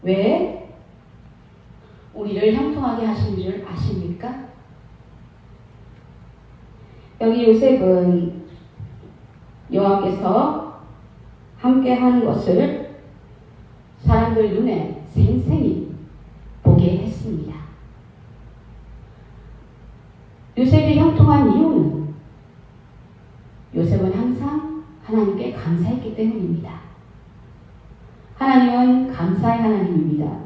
왜 우리를 형통하게 하신 줄 아십니까? 여기 요셉은 여호와께서 함께 하는 것을 사람들 눈에 생생히 보게 했습니다. 요셉이 형통한 이유는 요셉은 항상 하나님께 감사했기 때문입니다. 하나님은 감사의 하나님입니다.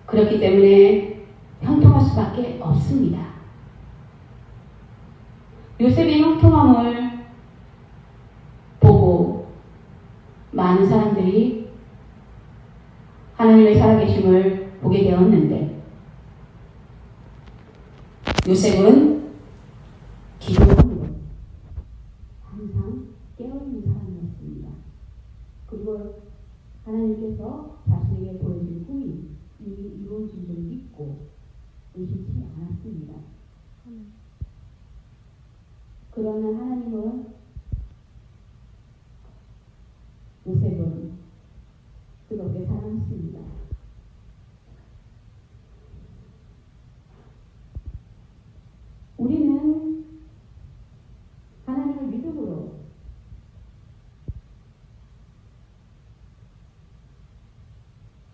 그렇기 때문에 형통할 수밖에 없습니다. 요셉의 형통함을 보고 많은 사람들이 하나님의 살아계심을 보게 되었는데 요셉은 기도함으로 항상 깨어있는 사람이었습니다. 그리고 하나님께서 자신에게 보여준 꿈이 이미 이루어진 줄 믿고 의심치 않았습니다. 그러나 하나님은 요셉은 뜨겁게 사랑했습니다. 우리는 하나님을 믿음으로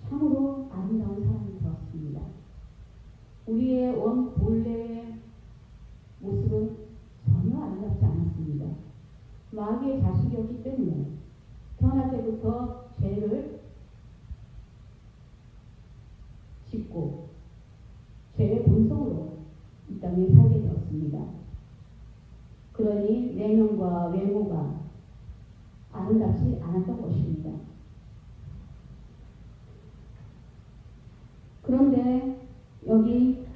참으로 아름다운 사람이 되었습니다. 우리의 본래의 모습은 전혀 아름답지 않았습니다. 마귀의 자식이었기 때문에 태어날 때부터 죄를 짓고 죄의 본성으로 이 땅에 살게 되었습니다. 그러니 내면과 외모가 아름답지 않았던 것입니다. 그런데 여기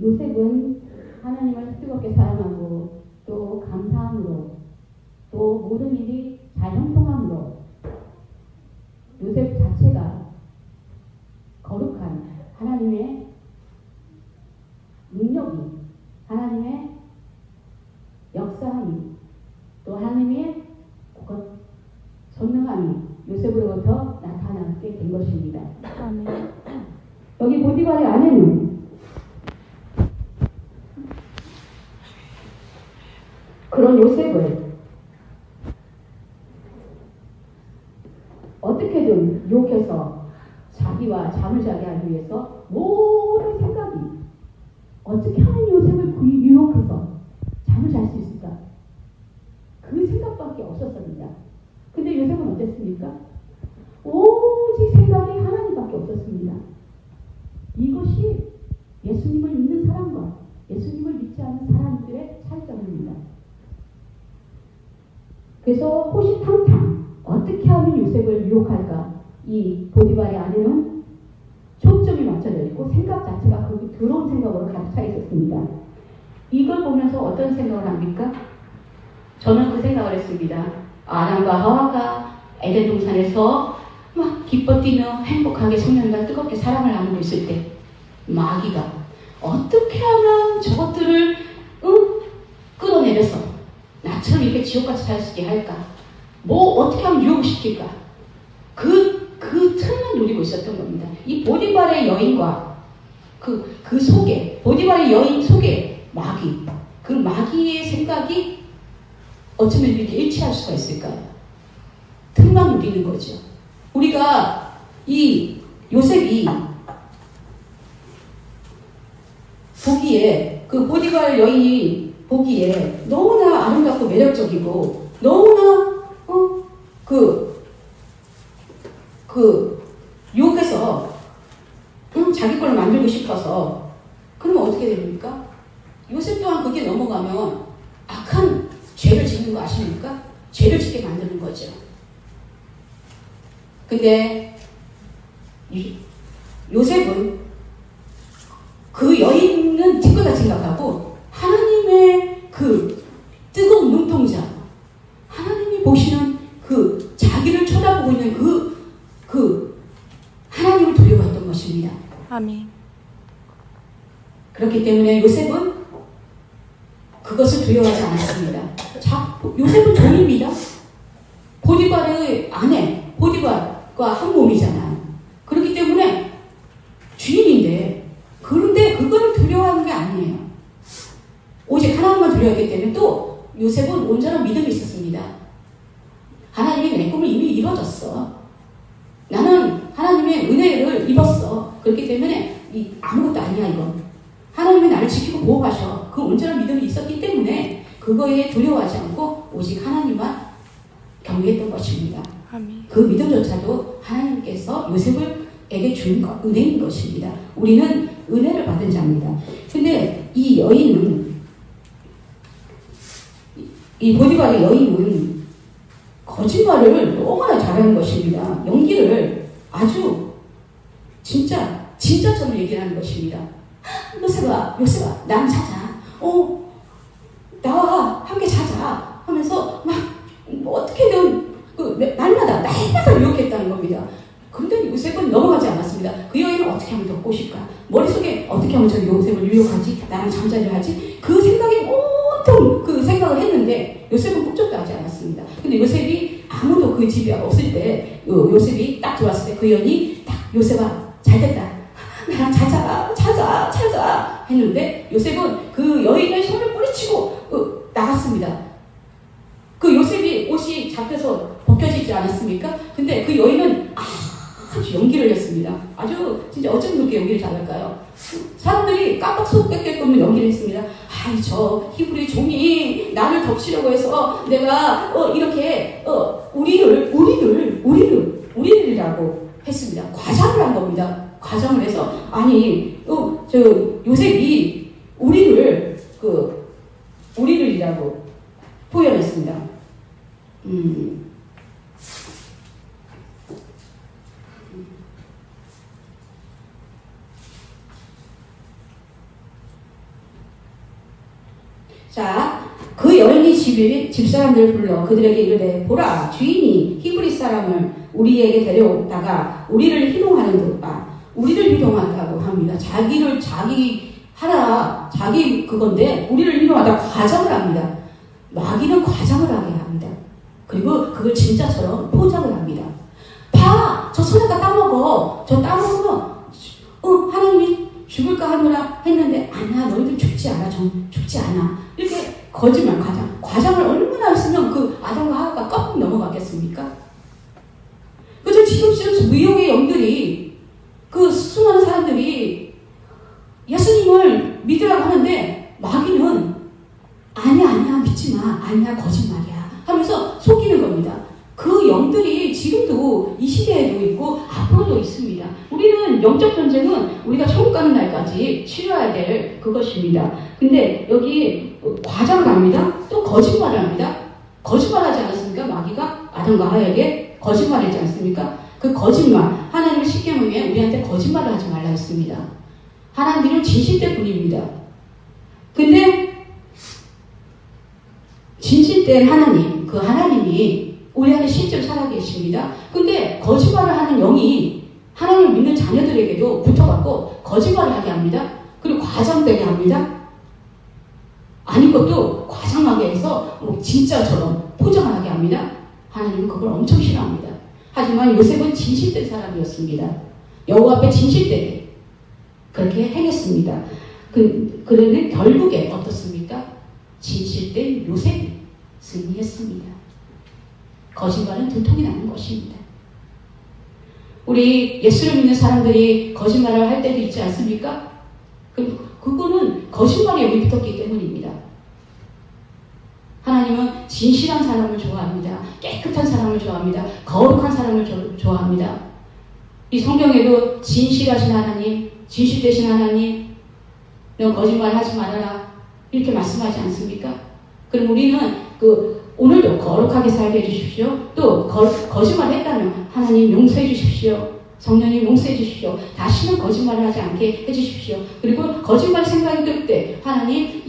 요셉은 하나님을 뜨겁게 사랑하고 또 감사함으로 또 모든 일이 잘 형통함으로 요셉 자체가 거룩한 하나님의 능력이 하나님의 역사함이 또 하나님의 선명함이 요셉으로부터 나타나게 된 것입니다. 아멘. 여기 보디발의 아내는 그런 요셉을 어떻게든 유혹해서 자기와 잠을 자게 하기 위해서 모든 생각이 어떻게 하면 요셉을 유혹해서 잠을 잘 수 있을까? 그 생각밖에 없었습니다. 근데 요셉은 어땠습니까? 오직 생각이 하나님밖에 없었습니다. 이것이 예수님을 믿는 사람과 예수님을 믿지 않는 사람들의 차이점입니다. 그래서 호시탐탐 어떻게 하면 요셉을 유혹할까? 이 보디발의 아내는 초점이 맞춰져 있고 생각 자체가 거기 더러운 생각으로 가득 차 있었습니다. 이걸 보면서 어떤 생각을 합니까? 저는 그 생각을 했습니다. 아담과 하와가 에덴 동산에서 막 기뻐 뛰며 행복하게 청년과 뜨겁게 사랑을 나누고 있을 때 마귀가 어떻게 하면 저것들을 끌어내려서 나처럼 이렇게 지옥같이 살 수 있게 할까? 뭐 어떻게 하면 유혹시킬까? 그 틈만 노리고 있었던 겁니다. 이 보디발의 여인과 그 속에 보디발의 여인 속에 마귀 그 마귀의 생각이 어쩌면 이렇게 일치할 수가 있을까요? 틈만 노리는 거죠. 우리가 이 요셉이 보기에 그 보디발 여인이 보기에 너무나 아름답고 매력적이고 너무나 유혹해서 자기 걸 만들고 싶어서 그러면 어떻게 됩니까? 요셉 또한 그게 넘어가면 악한 죄를 짓는 거 아십니까? 죄를 짓게 만드는 거죠. 근데 요셉은 그 여인은 뒷거다 생각하고 하나님의 그 뜨거운 눈동자 하나님이 보시는 그 자기를 쳐다보고 있는 그 하나님을 두려워했던 것입니다. 아멘. 그렇기 때문에 요셉은 그것을 두려워하지 않았습니다. 요셉은 종입니다. 보디발의 아내 요셉과 한 몸이잖아요. 그렇기 때문에 주인인데, 그런데 그건 두려워하는 게 아니에요. 오직 하나님만 두려워했기 때문에 또 요셉은 온전한 믿음이 있었습니다. 하나님이 내 꿈을 이미 이뤄줬어. 나는 하나님의 은혜를 입었어. 그렇기 때문에 아무것도 아니야 이건. 하나님이 나를 지키고 보호하셔. 그 온전한 믿음이 있었기 때문에 그거에 두려워하지 않고 오직 하나님만 경외했던 것입니다. 아멘. 그 믿음조차도 하나님께서 요셉에게 준 은혜인 것입니다. 우리는 은혜를 받은 자입니다. 근데 이 여인은, 이 보디발의 여인은 거짓말을 너무나 잘하는 것입니다. 연기를 아주 진짜처럼 얘기하는 것입니다. 요셉아, 나랑 자자. 나와 함께 자자. 하면서 막 어떻게든 날마다 유혹했다는 겁니다. 그런데 요셉은 넘어가지 않았습니다. 그 여인은 어떻게 하면 더 꼬실까? 머릿속에 어떻게 하면 저 요셉을 유혹하지? 나랑 잠자리 하지? 그 생각이 온통 그 생각을 했는데 요셉은 꿈쩍도 하지 않았습니다. 근데 요셉이 아무도 그 집에 없을 때, 요셉이 딱 들어왔을 때 그 여인이 딱 요셉아 잘됐다. 나랑 자자 했는데 요셉은 그 여인의 손을 뿌리치고 나갔습니다. 그 요셉이 옷이 잡혀서 벗겨지지 않았습니까? 근데 그 여인은 아주 연기를 했습니다. 아주 진짜 어쩜 그렇게 연기를 잘할까요? 사람들이 깜빡 속겠게끔 연기를 했습니다. 저 히브리 종이 나를 덮치려고 해서 내가 이렇게 우리를이라고 했습니다. 과장을 한 겁니다. 과장을 해서 저 요셉이 우리를이라고 표현했습니다. 자, 그 여인이 집사람들을 불러 그들에게 이르되 보라 주인이 히브리 사람을 우리에게 데려오다가 우리를 희롱한다고 합니다. 자기 그건데 우리를 희롱하다 과장을 합니다. 마귀는 과장을 하게 합니다. 그리고 그걸 진짜처럼 포장을 합니다. 봐! 저 손에다 따먹어. 저 따먹으면 하나님이 죽을까 하노라 했는데 아니야 너희들 죽지 않아. 이렇게 거짓말, 과장을 얼마나 했으면 그 아담과 하와가 꺾고 넘어갔겠습니까? 그죠? 지금 무용의 영들이, 그 수많은 사람들이 예수님을 믿으라고 하는데 마귀는 아니야 믿지 마, 아니야 거짓말이야 하면서 속이는 겁니다. 그 영들이 지금도 이 시대에도 있고 앞으로도 있습니다. 우리는 영적 전쟁은 우리가 천국 가는 날까지 치러야 될 그것입니다. 근데 여기 과장을 합니다. 또 거짓말을 합니다. 거짓말하지 않았습니까? 마귀가 아담과 하와에게 거짓말하지 않습니까? 그 거짓말, 하나님의 십계명에 우리한테 거짓말을 하지 말라 했습니다. 하나님은 진실될 뿐입니다. 근데 진실된 하나님, 그 하나님이 우리 안에 실제로 살아계십니다. 근데 거짓말을 하는 영이 하나님을 믿는 자녀들에게도 붙어갖고 거짓말을 하게 합니다. 그리고 과장되게 합니다. 아닌 것도 과장하게 해서 진짜처럼 포장을 하게 합니다. 하나님은 그걸 엄청 싫어합니다. 하지만 요셉은 진실된 사람이었습니다. 여호와 앞에 진실되게 그렇게 행했습니다. 그런데 결국에 어떻습니까? 진실된 요셉이 승리했습니다. 거짓말은 두통이 나는 것입니다. 우리 예수를 믿는 사람들이 거짓말을 할 때도 있지 않습니까? 그거는 거짓말이 여기 붙었기 때문입니다. 하나님은 진실한 사람을 좋아합니다. 깨끗한 사람을 좋아합니다. 거룩한 사람을 좋아합니다. 이 성경에도 진실하신 하나님, 진실되신 하나님, 너 거짓말 하지 말아라 이렇게 말씀하지 않습니까? 그럼 우리는 오늘도 거룩하게 살게 해주십시오. 또 거짓말 했다면 하나님 용서해 주십시오. 성령님 용서해 주십시오. 다시는 거짓말을 하지 않게 해주십시오. 그리고 거짓말 생각이 들 때 하나님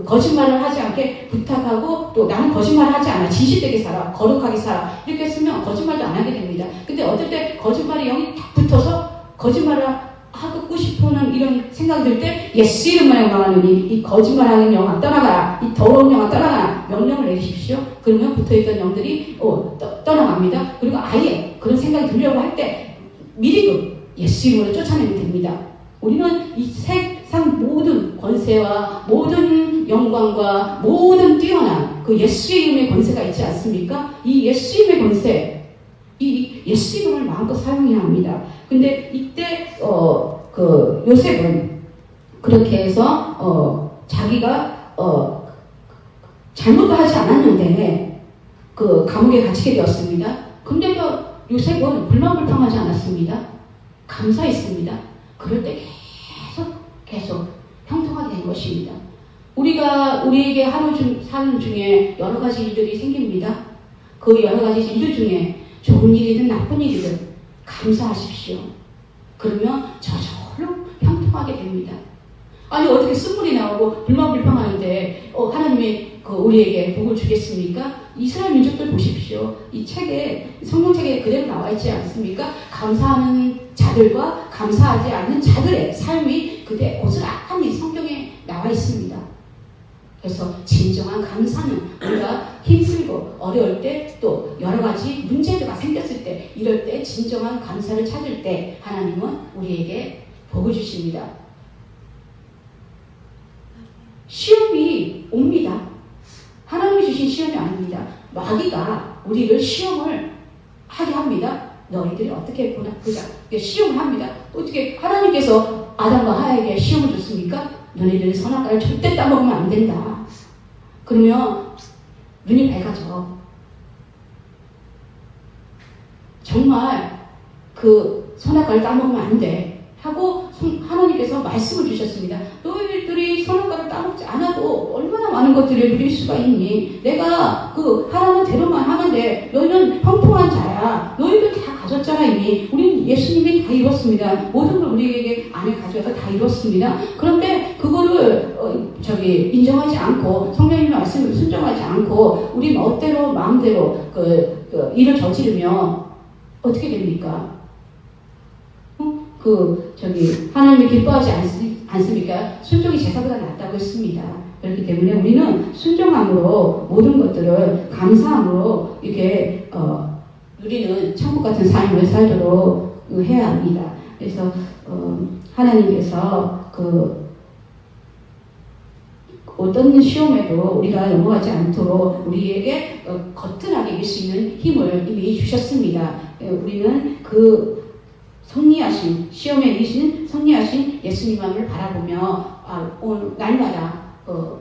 거짓말을 하지 않게 부탁하고 또 나는 거짓말을 하지 않아. 진실되게 살아. 거룩하게 살아. 이렇게 했으면 거짓말도 안 하게 됩니다. 근데 어떨 때 거짓말의 영이 탁 붙어서 거짓말을 하고 싶어하는 이런 생각이 들 때 예수 이름으로 명하노니 이 거짓말하는 영아 떠나가라. 이 더러운 영아 떠나가라. 명령을 내리십시오. 그러면 붙어있던 영들이 떠나갑니다. 그리고 아예 그런 생각이 들려고 할 때 미리 그 예수 이름으로 쫓아내면 됩니다. 우리는 이 세상 모든 권세와 모든 영광과 모든 뛰어난 그 예수 이름의 권세가 있지 않습니까? 이 예수 이름의 권세, 이 예수 이름을 마음껏 사용해야 합니다. 근데 이때 그 요셉은 그렇게 해서 자기가 잘못도 하지 않았는데 그 감옥에 갇히게 되었습니다. 근데 요셉은 불만불평하지 않았습니다. 감사했습니다. 그럴 때 계속 형통하게 된 것입니다. 우리에게 사는 중에 여러 가지 일들이 생깁니다. 그 여러 가지 일들 중에 좋은 일이든 나쁜 일이든 감사하십시오. 그러면 저절로 형통하게 됩니다. 아니 어떻게 쓴물이 나오고 불만불평하는데 하나님이 우리에게 복을 주겠습니까? 이스라엘 민족들 보십시오. 이 책에 성경책에 그대로 나와 있지 않습니까? 감사하는 자들과 감사하지 않는 자들의 삶이 그대 고스란히 성경에 나와 있습니다. 그래서 진정한 감사는 우리가 힘들고 어려울 때 또 여러 가지 문제가 생겼을 때 이럴 때 진정한 감사를 찾을 때 하나님은 우리에게 복을 주십니다. 시험이 옵니다. 하나님이 주신 시험이 아닙니다. 마귀가 우리를 시험을 하게 합니다. 너희들이 어떻게 보나 보자. 시험을 합니다. 어떻게 하나님께서 아담과 하와에게 시험을 줬습니까? 너희들이 선악과를 절대 따먹으면 안 된다. 그러면 눈이 밝아져. 정말 그 선악과를 따먹으면 안 돼. 하고 하나님께서 말씀을 주셨습니다. 너희들이 선악과를 따먹지 않아도 얼마나 많은 것들을 누릴 수가 있니? 내가 하라는 대로만 하면 돼. 너희는 형통한 자야. 너희들 다 가졌잖아 이미. 우리는 예수님이 다 이뤘습니다. 모든 걸 우리에게 안에 가져와서 다 이뤘습니다. 그런데 그거를 인정하지 않고 성령님의 말씀을 순종하지 않고 우리 멋대로 마음대로 일을 저지르면 어떻게 됩니까? 하나님이 기뻐하지 않습니까? 순종이 제사보다 낫다고 했습니다. 그렇기 때문에 우리는 순종함으로 모든 것들을 감사함으로 이렇게 누리는 천국 같은 삶을 살도록 해야 합니다. 그래서 하나님께서 어떤 시험에도 우리가 넘어가지 않도록 우리에게 거뜬하게 이길 수 있는 힘을 이미 주셨습니다. 우리는 시험에 이기신 승리하신 예수님만을 바라보며 오늘 날마다